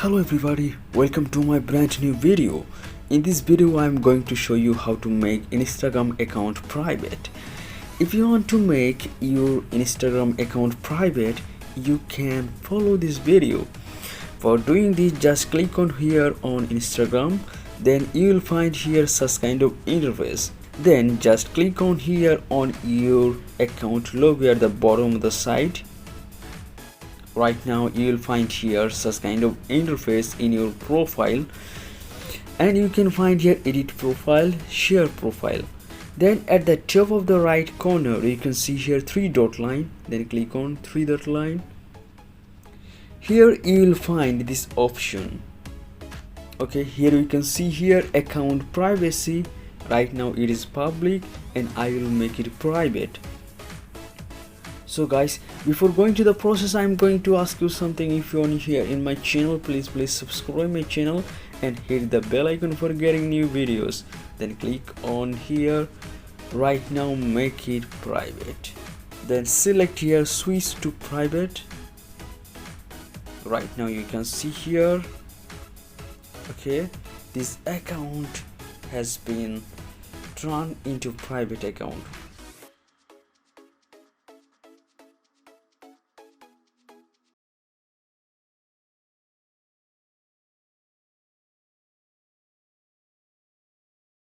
Hello everybody, welcome to my brand new video. In this video I'm going to show you how to make Instagram account private. If you want to make your Instagram account private, you can follow this video. For doing this, just click on here on Instagram, then you will find here such kind of interface. Then just click on here on your account logo at the bottom of the site. Right now you will find here such kind of interface in your profile, and you can find here edit profile, share profile. Then at the top of the right corner you can see here three dot line, then click on three dot line. Here you will find this option. Okay, here you can see here account privacy. Right now it is public and I will make it private. So guys, before going to the process, I'm going to ask you something. If you're new here in my channel, please subscribe my channel and hit the bell icon for getting new videos. Then click on here, right now make it private. Then select here switch to private. Right now you can see here, okay, this account has been turned into private account.